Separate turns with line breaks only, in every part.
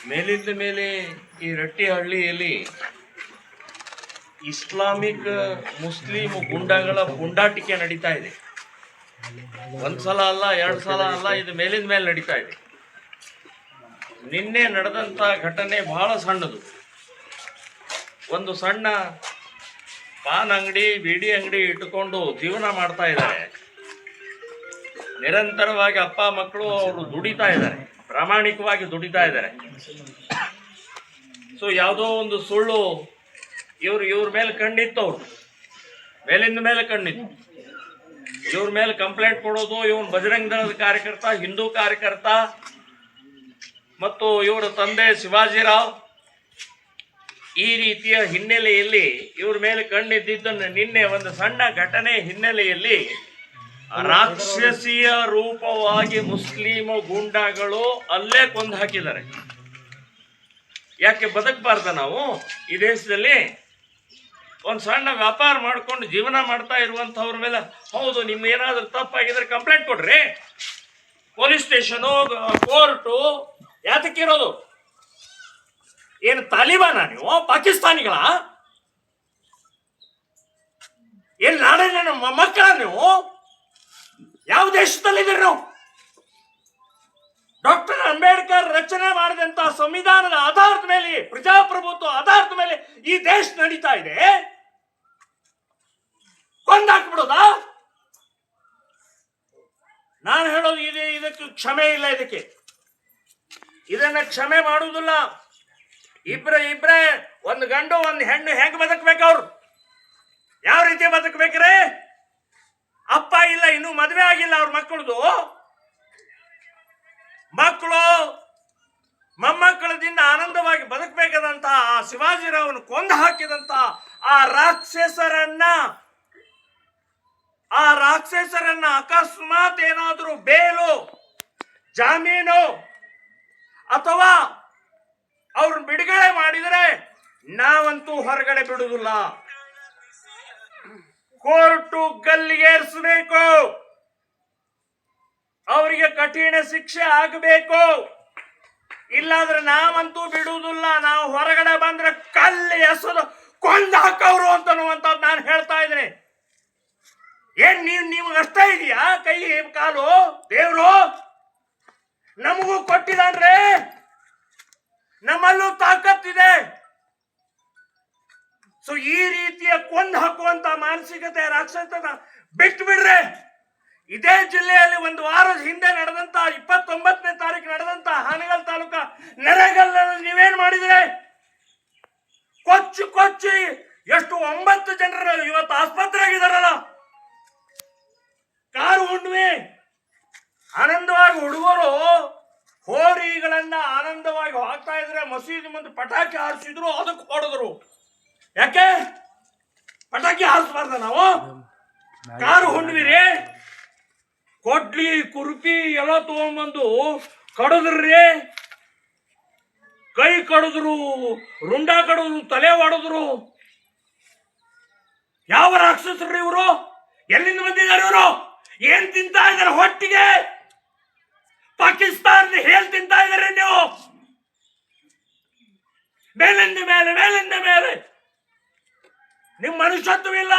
ಮೇಲಿಂದ ಮೇಲೆ ಈ ರಟ್ಟಿಹಳ್ಳಿಯಲ್ಲಿ ಇಸ್ಲಾಮಿಕ್ ಮುಸ್ಲಿಂ ಗುಂಡಾಗಳ ಪುಂಡಾಟಿಕೆ ನಡೀತಾ ಇದೆ. ಒಂದ್ಸಲ ಅಲ್ಲ, ಎರಡು ಸಲ ಅಲ್ಲ, ಇದು ಮೇಲಿಂದ ಮೇಲೆ ನಡೀತಾ ಇದೆ. ನಿನ್ನೆ ನಡೆದಂಥ ಘಟನೆ ಬಹಳ ಸಣ್ಣದು. ಒಂದು ಸಣ್ಣ ಪಾನ್ ಅಂಗಡಿ, ಬೀಡಿ ಅಂಗಡಿ ಇಟ್ಟುಕೊಂಡು ಜೀವನ ಮಾಡ್ತಾ ಇದ್ದಾರೆ. ನಿರಂತರವಾಗಿ ಅಪ್ಪ ಮಕ್ಕಳು ಅವರು ದುಡಿತಾ ಇದ್ದಾರೆ, ಪ್ರಾಮಾಣಿಕವಾಗಿ ದುಡಿತಾ ಇದ್ದಾರೆ. ಸೊ ಯಾವುದೋ ಒಂದು ಸುಳ್ಳು ಇವ್ರ ಮೇಲೆ ಕಣ್ಣಿತ್ತು, ಅವರು ಮೇಲಿಂದ ಮೇಲೆ ಕಣ್ಣಿತ್ತು. ಇವ್ರ ಮೇಲೆ ಕಂಪ್ಲೇಂಟ್ ಕೊಡೋದು, ಇವನ್ ಬಜರಂಗ ದಳದ ಕಾರ್ಯಕರ್ತ, ಹಿಂದೂ ಕಾರ್ಯಕರ್ತ, ಮತ್ತು ಇವರ ತಂದೆ ಶಿವಾಜಿರಾವ್, ಈ ರೀತಿಯ ಹಿನ್ನೆಲೆಯಲ್ಲಿ ಇವ್ರ ಮೇಲೆ ಕಣ್ಣಿದ್ದನ್ನು ನಿನ್ನೆ ಒಂದು ಸಣ್ಣ ಘಟನೆ ಹಿನ್ನೆಲೆಯಲ್ಲಿ ರಾಕ್ಷಸೀಯ ರೂಪವಾಗಿ ಮುಸ್ಲಿಂ ಗೂಂಡಾಗಳು ಅಲ್ಲೇ ಕೊಂದು ಹಾಕಿದ್ದಾರೆ. ಯಾಕೆ ಬದುಕಬಾರ್ದ ನಾವು ಈ ದೇಶದಲ್ಲಿ? ಒಂದು ಸಣ್ಣ ವ್ಯಾಪಾರ ಮಾಡ್ಕೊಂಡು ಜೀವನ ಮಾಡ್ತಾ ಇರುವಂಥವ್ರ ಮೇಲೆ ಹೌದು ನಿಮ್ಮ ಏನಾದರೂ ತಪ್ಪಾಗಿದ್ರೆ ಕಂಪ್ಲೇಂಟ್ ಕೊಡ್ರಿ. ಪೊಲೀಸ್ ಸ್ಟೇಷನು, ಕೋರ್ಟು ಯಾತಕ್ಕಿರೋದು? ಏನು ತಾಲಿಬಾನ ನೀವು? ಪಾಕಿಸ್ತಾನಿಗಳ? ಏನು ನಾಡಿನ ಮಕ್ಕಳ ನೀವು? ಯಾವ ದೇಶದಲ್ಲಿದ್ದೀರಿ ನೀವು? ಡಾಕ್ಟರ್ ಅಂಬೇಡ್ಕರ್ ರಚನೆ ಮಾಡಿದಂತ ಸಂವಿಧಾನದ ಆಧಾರದ ಮೇಲೆ, ಪ್ರಜಾಪ್ರಭುತ್ವ ಆಧಾರದ ಮೇಲೆ ಈ ದೇಶ ನಡೀತಾ ಇದೆ. ಕೊಂದಾಕ್ಬಿಡೋದಾ? ನಾನು ಹೇಳೋದು ಇದಕ್ಕೆ ಕ್ಷಮೆ ಇಲ್ಲ. ಇದನ್ನ ಕ್ಷಮೆ ಮಾಡುವುದಿಲ್ಲ. ಇಬ್ರೇ ಒಂದು ಗಂಡು ಒಂದು ಹೆಣ್ಣು ಹೆಂಗ್ ಬದುಕಬೇಕು? ಅವ್ರು ಯಾವ ರೀತಿ ಬದುಕಬೇಕ್ರೆ? ಅಪ್ಪ ಇಲ್ಲ, ಇನ್ನೂ ಮದುವೆ ಆಗಿಲ್ಲ ಅವ್ರ ಮಕ್ಕಳದು. ಮಕ್ಕಳು ಮೊಮ್ಮಕ್ಕಳದಿಂದ ಆನಂದವಾಗಿ ಬದುಕಬೇಕಾದಂತ ಆ ಶಿವಾಜಿರಾವ್ನ ಕೊಂದು ಹಾಕಿದಂತ ಆ ರಾಕ್ಷಸರನ್ನ ಅಕಸ್ಮಾತ್ ಏನಾದರೂ ಬೇಲು, ಜಾಮೀನು ಅಥವಾ ಅವ್ರನ್ನ ಬಿಡುಗಡೆ ಮಾಡಿದರೆ ನಾವಂತೂ ಹೊರಗಡೆ ಬಿಡುವುದಿಲ್ಲ. ಕೋರ್ಟು ಗಲ್ಲಿಗೇರಿಸಬೇಕು, ಅವರಿಗೆ ಕಠಿಣ ಶಿಕ್ಷೆ ಆಗಬೇಕು. ಇಲ್ಲಾಂದ್ರೆ ನಾವಂತೂ ಬಿಡುವುದಿಲ್ಲ. ನಾವು ಹೊರಗಡೆ ಬಂದ್ರೆ ಕಲ್ಲಿ ಎಸೆದು ಕೊಂದು ಹಾಕವ್ರು ಅಂತನ್ನುವಂಥದ್ದು ನಾನು ಹೇಳ್ತಾ ಇದ್ದೀನಿ. ಏನ್ ನಿಮ್ಗೆ ಅಷ್ಟೇ ಇದೆಯಾ ಕೈ ಕಾಲು? ದೇವ್ರು ನಮಗೂ ಕೊಟ್ಟಿದ್ದಾನ್ರೆ, ನಮ್ಮಲ್ಲೂ ತಾಕತ್ತಿದೆ. ಸೊ ಈ ರೀತಿಯ ಕೊಂದು ಹಾಕುವಂತ ಮಾನಸಿಕತೆ, ರಾಕ್ಷಸನ ಬಿಟ್ಟು ಬಿಡ್ರೆ. ಇದೇ ಜಿಲ್ಲೆಯಲ್ಲಿ ಒಂದು ವಾರದ ಹಿಂದೆ ನಡೆದಂತ 29ನೇ ತಾರೀಕು ನಡೆದಂತ ಹಾನಗಲ್ ತಾಲೂಕ ನೆರೆಗಲ್ಲಲ್ಲಿ ನೀವೇನ್ ಮಾಡಿದ್ರೆ? ಕೊಚ್ಚಿ ಎಷ್ಟು 9 ಜನರು ಇವತ್ತು ಆಸ್ಪತ್ರೆಯಾಗಿದ್ದಾರಲ್ಲ. ಕಾರು ಹುಣ್ಣಿಮೆ ಆನಂದವಾಗಿ ಹುಡುಗರು ಹೋರಿಗಳನ್ನ ಆನಂದವಾಗಿ ಹೋಗ್ತಾ ಇದ್ರೆ ಮಸೀದಿ ಮುಂದೆ ಪಟಾಕಿ ಹಾರಿಸಿದ್ರು, ಅದಕ್ಕೆ ಹೊಡೆದ್ರು. ಯಾಕೆ ಪಟಾಕಿ ಹಾರಿಸಬಾರ್ದ ನಾವು? ಕಾರು ಹುಣ್ಣಿಮೆ ಕೊಡ್ಲಿ ಕುರುಪಿ ಎಲ್ಲ ತಗೊಂಡ್ಬಂದು ಕಡದ್ರಿ, ಕೈ ಕಡಿದ್ರು, ರುಂಡ ಕಡಿದ್ರು, ತಲೆ ಹೊಡೆದ್ರು. ಯಾವ ರಾಕ್ಷಸರು ಇವರು? ಎಲ್ಲಿಂದ ಬಂದಿದ್ದಾರೆ ಇವರು? ಏನ್ ತಿಂತಾ ಇದಾರೆ ಹೊಟ್ಟಿಗೆ? ಪಾಕಿಸ್ತಾನದ ಹೇಲ್ ತಿಂತಾ ಇದಾರೆ ನೀವು? ಮೇಲಿಂದ ಮೇಲೆ ನಿಮ್ ಮನುಷ್ಯತ್ವವಿಲ್ಲ.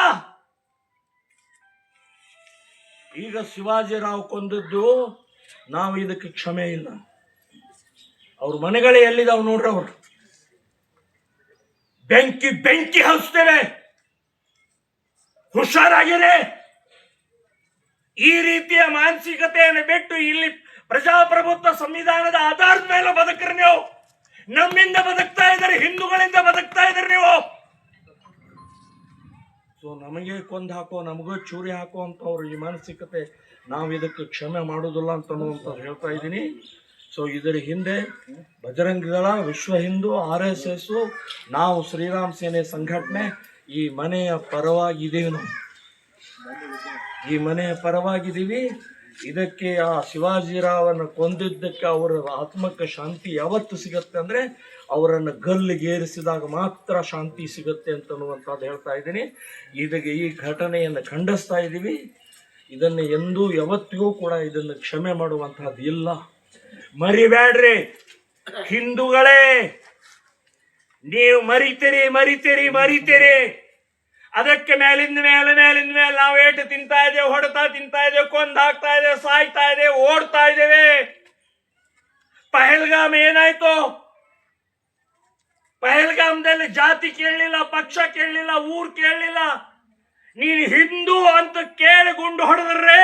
ಈಗ ಶಿವಾಜಿರಾವ್ ಕೊಂದದ್ದು ನಾವು ಇದಕ್ಕೆ ಕ್ಷಮೆ ಇಲ್ಲ. ಅವ್ರ ಮನೆಗಳೇ ಎಲ್ಲಿದಾವ್ ನೋಡ್ರಿ. ಅವ್ರು ಬೆಂಕಿ ಹಚ್ತೇವೆ, ಹುಷಾರಾಗಿರಿ. ಈ ರೀತಿಯ ಮಾನಸಿಕತೆಯನ್ನು ಬಿಟ್ಟು ಇಲ್ಲಿ ಪ್ರಜಾಪ್ರಭುತ್ವ ಸಂವಿಧಾನದ ಆಧಾರದ ಮೇಲೆ ಬದುಕ್ರಿ ನೀವು. ನಮ್ಮಿಂದ ಬದುಕ್ತಾ ಇದ್ದಾರೆ, ಹಿಂದೂಗಳಿಂದ ಬದುಕ್ತಾ ಇದ್ದಾರೆ ನೀವು. ಸೊ ನಮಗೆ ಕೊಂದು ಹಾಕೋ, ನಮಗೂ ಚೂರಿ ಹಾಕೋ ಅಂತವ್ರು ಈ ಮಾನಸಿಕತೆ, ನಾವು ಇದಕ್ಕೆ ಕ್ಷಮೆ ಮಾಡೋದಿಲ್ಲ ಅಂತನ್ನುವಂಥದ್ದು ಹೇಳ್ತಾ ಇದ್ದೀನಿ. ಸೊ ಇದರ ಹಿಂದೆ ಬಜರಂಗ ದಳ, ವಿಶ್ವ ಹಿಂದೂ, RSS, ನಾವು ಶ್ರೀರಾಮ್ ಸೇನೆ ಸಂಘಟನೆ ಈ ಮನೆಯ ಪರವಾಗಿದ್ದೀವಿ. ನಾವು ಈ ಮನೆಯ ಪರವಾಗಿದ್ದೀವಿ. ಇದಕ್ಕೆ ಆ ಶಿವಾಜಿರಾವನ್ನ ಕೊಂದಿದ್ದಕ್ಕೆ ಅವರ ಆತ್ಮಕ್ಕೆ ಶಾಂತಿ ಯಾವತ್ತು ಸಿಗತ್ತೆ ಅಂದರೆ ಅವರನ್ನು ಗಲ್ಲಿಗೇರಿಸಿದಾಗ ಮಾತ್ರ ಶಾಂತಿ ಸಿಗುತ್ತೆ ಅಂತನ್ನುವಂಥದ್ದು ಹೇಳ್ತಾ ಇದ್ದೀನಿ. ಇದಕ್ಕೆ ಈ ಘಟನೆಯನ್ನು ಖಂಡಿಸ್ತಾ ಇದ್ದೀವಿ. ಇದನ್ನು ಎಂದೂ ಯಾವತ್ತಿಗೂ ಕೂಡ ಇದನ್ನು ಕ್ಷಮೆ ಮಾಡುವಂತಹದ್ದು ಇಲ್ಲ. ಮರಿಬೇಡ್ರಿ. ಹಿಂದೂಗಳೇ, ನೀವು ಮರಿತೀರಿ. ಅದಕ್ಕೆ ಮೇಲಿಂದ ಮೇಲೆ ನಾವು ಏಟು ತಿಂತಾ ಇದ್ದೇವೆ, ಹೊಡೆತಾ ತಿಂತಾ ಇದ್ದೇವೆ, ಕೊಂದು ಹಾಕ್ತಾ ಇದ್ದೇವೆ, ಸಾಯ್ತಾ ಇದ್ದೇವೆ, ಓಡ್ತಾ ಇದ್ದೇವೆ. ಪಹಲ್ಗಾಮ್ ಏನಾಯ್ತು? ಪಹಲ್ಗಾಮದಲ್ಲಿ ಜಾತಿ ಕೇಳಲಿಲ್ಲ, ಪಕ್ಷ ಕೇಳಲಿಲ್ಲ, ಊರ್ ಕೇಳಲಿಲ್ಲ. ನೀನು ಹಿಂದೂ ಅಂತ ಕೇಳಿ ಗುಂಡು ಹೊಡೆದ್ರೆ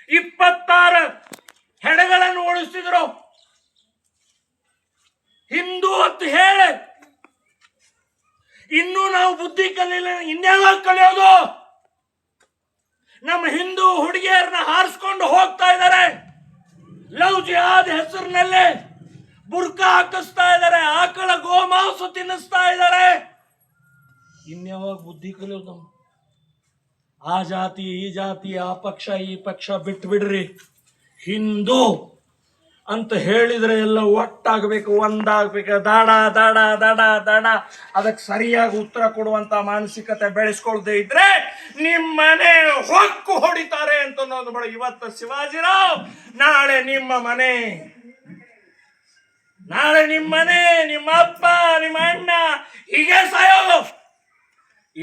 26 ಹೆಣಗಳನ್ನು ಉಳಿಸಿದ್ರು. ಹಿಂದೂ ಅಂತ ಹೇಳಿ ಇನ್ನೂ ನಾವು ಬುದ್ಧಿ ಕಲಿಯಲ್ಲ. ಇನ್ಯಾವ ಕಲಿಯೋದು? ನಮ್ಮ ಹಿಂದೂ ಹುಡುಗಿಯರನ್ನ ಹಾರಿಸ್ಕೊಂಡು ಹೋಗ್ತಾ ಇದ್ದಾರೆ. ಲವ್ ಜಿಹಾದ್ ಹೆಸರಿನಲ್ಲಿ ಬುರ್ಕಾ ಹಾಕಿಸ್ತಾ ಇದ್ದಾರೆ, ಆಕಳ ಗೋಮಾಂಸ ತಿನ್ನಿಸ್ತಾ ಇದ್ದಾರೆ. ಇನ್ಯಾವಾಗ ಬುದ್ಧಿ ಕಲಿಯೋದು? ಆ ಜಾತಿ ಈ ಜಾತಿ, ಆ ಪಕ್ಷ ಈ ಪಕ್ಷ ಬಿಟ್ಟು ಬಿಡ್ರಿ. ಹಿಂದೂ ಅಂತ ಹೇಳಿದ್ರೆ ಎಲ್ಲ ಒಟ್ಟಾಗಬೇಕು, ಒಂದಾಗಬೇಕು. ದಾಡ ಅದಕ್ಕೆ ಸರಿಯಾಗಿ ಉತ್ತರ ಕೊಡುವಂತ ಮಾನಸಿಕತೆ ಬೆಳೆಸ್ಕೊಳ್ದೇ ಇದ್ರೆ ನಿಮ್ಮನೆ ಹೊಕ್ಕು ಹೊಡಿತಾರೆ ಅಂತ ಅನ್ನೋದು ಬಡ. ಇವತ್ತು ಶಿವಾಜಿರಾವ್, ನಾಳೆ ನಿಮ್ಮ ಮನೆ, ನಿಮ್ಮ ಅಪ್ಪ, ನಿಮ್ಮ ಅಣ್ಣ ಹೀಗೆ ಸಾಯೋದು.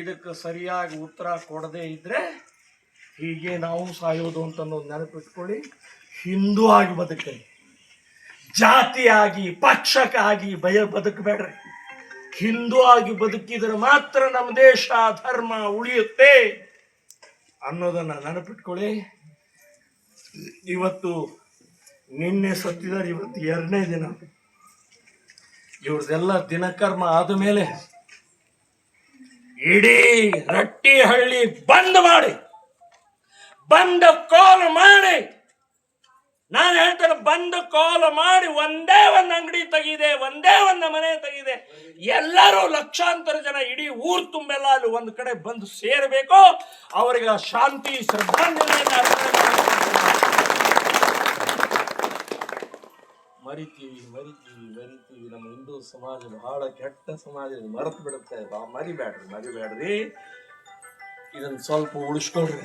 ಇದಕ್ಕೆ ಸರಿಯಾಗಿ ಉತ್ತರ ಕೊಡದೇ ಇದ್ರೆ ಹೀಗೆ ನಾವು ಸಾಯೋದು ಅಂತ ಅನ್ನೋದು ನೆನಪಿಟ್ಕೊಳ್ಳಿ. ಹಿಂದೂ ಆಗಿ ಬದುಕಿ, ಜಾತಿಯಾಗಿ ಪಕ್ಷಕ್ಕಾಗಿ ಬದುಕಬೇಡ್ರಿ. ಹಿಂದೂ ಆಗಿ ಬದುಕಿದ್ರೆ ಮಾತ್ರ ನಮ್ಮ ದೇಶ ಧರ್ಮ ಉಳಿಯುತ್ತೆ ಅನ್ನೋದನ್ನ ನೆನಪಿಟ್ಕೊಳ್ಳಿ. ಇವತ್ತು ನಿನ್ನೆ ಸತ್ತಿದ್ದಾರೆ, ಇವತ್ತು 2ನೇ ದಿನ. ಇವ್ರದೆಲ್ಲ ದಿನಕರ್ಮ ಆದ ಮೇಲೆ ಇಡೀ ರಟ್ಟಿಹಳ್ಳಿ ಬಂದ್ ಕಾಲ್ ಮಾಡಿ, ನಾನು ಹೇಳ್ತೇನೆ, ಬಂದು ಕಾಲ್ ಮಾಡಿ ಒಂದೇ ಒಂದು ಅಂಗಡಿ ತೆಗಿದೆ, ಒಂದೇ ಒಂದು ಮನೆ ತೆಗಿದೆ. ಎಲ್ಲರೂ ಲಕ್ಷಾಂತರ ಜನ, ಇಡೀ ಊರು ತುಂಬೆಲ್ಲ ಅಲ್ಲಿ ಒಂದು ಕಡೆ ಬಂದು ಸೇರಬೇಕು. ಅವರಿಗೆ ಶಾಂತಿ ಶ್ರದ್ಧಾಂಜಲಿಯನ್ನು ಮರಿತೀವಿ. ನಮ್ಮ ಹಿಂದೂ ಸಮಾಜ ಬಹಳ ಕೆಟ್ಟ ಸಮಾಜ, ಮರೆತು ಬಿಡುತ್ತೆ. ಮರಿಬೇಡ್ರಿ. ಇದನ್ನ ಸ್ವಲ್ಪ ಉಳಿಸ್ಕೊಳ್ರಿ.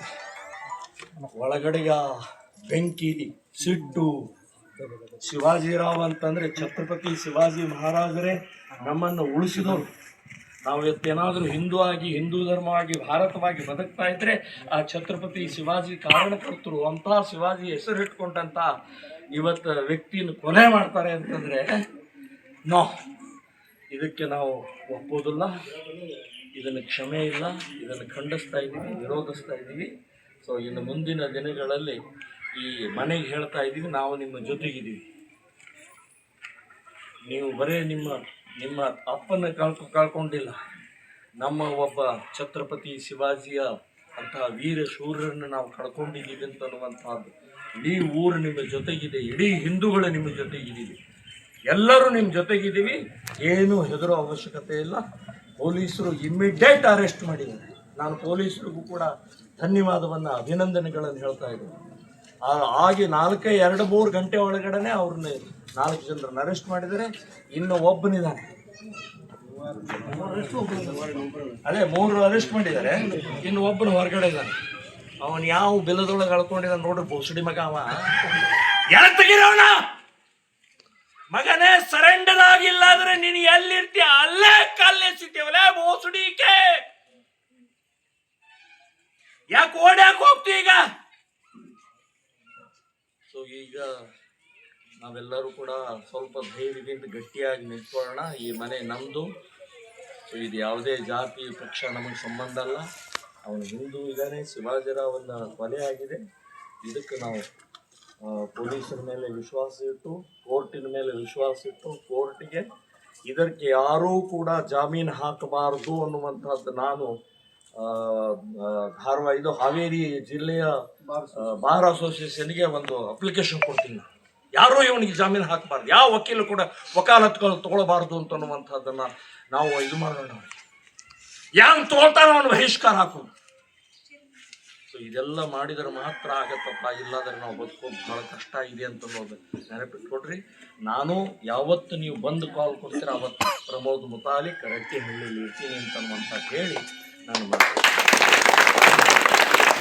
ಒಳಗಡೆಗ ಬೆಂಕಿ, ಸಿಟ್ಟು. ಶಿವಾಜಿರಾವ್ ಅಂತಂದ್ರೆ ಛತ್ರಪತಿ ಶಿವಾಜಿ ಮಹಾರಾಜರೇ ನಮ್ಮನ್ನು ಉಳಿಸಿದವರು. ನಾವು ಇವತ್ತೇನಾದ್ರೂ ಹಿಂದೂ ಆಗಿ, ಹಿಂದೂ ಧರ್ಮವಾಗಿ, ಭಾರತವಾಗಿ ಬದುಕ್ತಾ ಇದ್ರೆ ಆ ಛತ್ರಪತಿ ಶಿವಾಜಿ ಕಾರಣಕರ್ತರು. ಅಂತ ಶಿವಾಜಿ ಹೆಸರು ಇಟ್ಕೊಂಡಂತ ಇವತ್ತು ವ್ಯಕ್ತಿಯನ್ನು ಕೊಲೆ ಮಾಡ್ತಾರೆ ಅಂತಂದ್ರೆ ನೋ, ಇದಕ್ಕೆ ನಾವು ಒಪ್ಪೋದಿಲ್ಲ. ಇದನ್ನು ಕ್ಷಮೆ ಇಲ್ಲ, ಇದನ್ನು ಖಂಡಿಸ್ತಾ ಇದ್ದೀವಿ, ವಿರೋಧಿಸ್ತಾ ಇದ್ದೀವಿ. ಸೊ ಇನ್ನು ಮುಂದಿನ ದಿನಗಳಲ್ಲಿ ಈ ಮನೆಗೆ ಹೇಳ್ತಾ ಇದ್ದೀವಿ, ನಾವು ನಿಮ್ಮ ಜೊತೆಗಿದ್ದೀವಿ. ನೀವು ಬರೇ ನಿಮ್ಮ ಅಪ್ಪನ ಕಳ್ಕೊಂಡಿಲ್ಲ, ನಮ್ಮ ಒಬ್ಬ ಛತ್ರಪತಿ ಶಿವಾಜಿಯ ಅಂತಹ ವೀರ ಶೂರರನ್ನು ನಾವು ಕಳ್ಕೊಂಡಿದ್ದೀವಿ ಅಂತ ಅನ್ನುವಂಥದ್ದು. ಇಡೀ ಊರು ನಿಮ್ಮ ಜೊತೆಗಿದೆ, ಇಡೀ ಹಿಂದೂಗಳು ನಿಮ್ಮ ಜೊತೆಗಿದ್ದೀವಿ, ಎಲ್ಲರೂ ನಿಮ್ಮ ಜೊತೆಗಿದ್ದೀವಿ. ಏನು ಹೆದರೋ ಅವಶ್ಯಕತೆ ಇಲ್ಲ. ಪೊಲೀಸರು ಇಮ್ಮಿಡಿಯೇಟ್ ಅರೆಸ್ಟ್ ಮಾಡಿದ್ದಾರೆ. ನಾನು ಪೊಲೀಸರಿಗೂ ಕೂಡ ಧನ್ಯವಾದವನ್ನು, ಅಭಿನಂದನೆಗಳನ್ನು ಹೇಳ್ತಾ ಇದ್ದೀನಿ. ಆಗಿ 2-3 ಗಂಟೆ ಒಳಗಡೆ ಅವ್ರನ್ನ 4 ಜನರನ್ನು ಅರೆಸ್ಟ್ ಮಾಡಿದರೆ. ಇನ್ನು ಒಬ್ಬನಿದ್ದಾನೆ, ಅದೇ 3 ಅರೆಸ್ಟ್ ಮಾಡಿದ್ದಾರೆ, ಇನ್ನು ಒಬ್ಬನು ಹೊರಗಡೆ ಇದ್ದಾನೆ. ಅವನು ಯಾವ ಬೆಲದೊಳಗೆ ಕಳ್ಕೊಂಡಿದ್ದಾನೆ ನೋಡ್ರಿ, ಬೋಸಡಿ ಮಗ ಅವ. ತೆಗಿರೋಣ ಮಗನೇ, ಸರೆಂಡರ್ ಆಗಿಲ್ಲ ಅಂದ್ರೆ ನೀನು ಎಲ್ಲಿರ್ತೀಯ ಅಲ್ಲೇ ಕಲ್ಲೆಸಿತೀವಲ್ಲ ಬೋಸಡಿಕೆ. ಯಾಕೆ ಓಡ್ಯಾಕೆ ಹೋಗ್ತೀವಿ ಈಗ? ಸೊ ಈಗ ನಾವೆಲ್ಲರೂ ಕೂಡ ಸ್ವಲ್ಪ ಧೈರ್ಯದಿಂದ ಗಟ್ಟಿಯಾಗಿ ನಿಂತ್ಕೊಳ್ಳೋಣ. ಈ ಮನೆ ನಮ್ಮದು. ಸೊ ಇದು ಯಾವುದೇ ಜಾತಿ ಪಕ್ಷ ನಮಗೆ ಸಂಬಂಧ ಅಲ್ಲ. ಅವನು ಹಿಂದೂ ಇದ್ದಾನೆ, ಶಿವಾಜಿರಾವನ್ನ ಕೊಲೆ ಆಗಿದೆ. ಇದಕ್ಕೆ ನಾವು ಪೊಲೀಸರ ಮೇಲೆ ವಿಶ್ವಾಸ ಇಟ್ಟು, ಕೋರ್ಟಿನ ಮೇಲೆ ವಿಶ್ವಾಸ ಇಟ್ಟು, ಕೋರ್ಟಿಗೆ ಇದಕ್ಕೆ ಯಾರೂ ಕೂಡ ಜಾಮೀನು ಹಾಕಬಾರದು ಅನ್ನುವಂಥದ್ದು ನಾನು ಹಾವೇರಿ ಜಿಲ್ಲೆಯ ಬಾರ್ ಅಸೋಸಿಯೇಷನ್ಗೆ ಒಂದು ಅಪ್ಲಿಕೇಶನ್ ಕೊಡ್ತೀನಿ. ಯಾರೂ ಇವನಿಗೆ ಜಾಮೀನು ಹಾಕಬಾರ್ದು, ಯಾವ ವಕೀಲು ಕೂಡ ವಕಾಲತ್ಗಳು ತಗೊಳ್ಬಾರ್ದು ಅಂತ ಅನ್ನುವಂಥದ್ದನ್ನು ನಾವು ಇದು ಮಾಡೋಣ. ಯಾರು ತಗೊಳ್ತಾರೋ ಅವನು ಬಹಿಷ್ಕಾರ ಹಾಕೋದು. ಸೊ ಇದೆಲ್ಲ ಮಾಡಿದರೆ ಮಾತ್ರ ಆಗತ್ತಪ್ಪ, ಇಲ್ಲಾಂದ್ರೆ ನಾವು ಬದುಕೋದು ಭಾಳ ಕಷ್ಟ ಇದೆ ಅಂತ ಅನ್ನೋದು ನೆನಪಿಟ್ಕೊಡ್ರಿ. ನಾನು ಯಾವತ್ತು ನೀವು ಬಂದು ಕಾಲ್ ಕೊಡ್ತೀರ ಅವತ್ತು ಪ್ರಮೋದ್ ಮುತಾಲಿಕ್ ರಟ್ಟಿಹಳ್ಳಿಯಲ್ಲಿ ಇರ್ತೀನಿ ಅಂತನ್ನುವಂಥ ಹೇಳಿ ನಾನು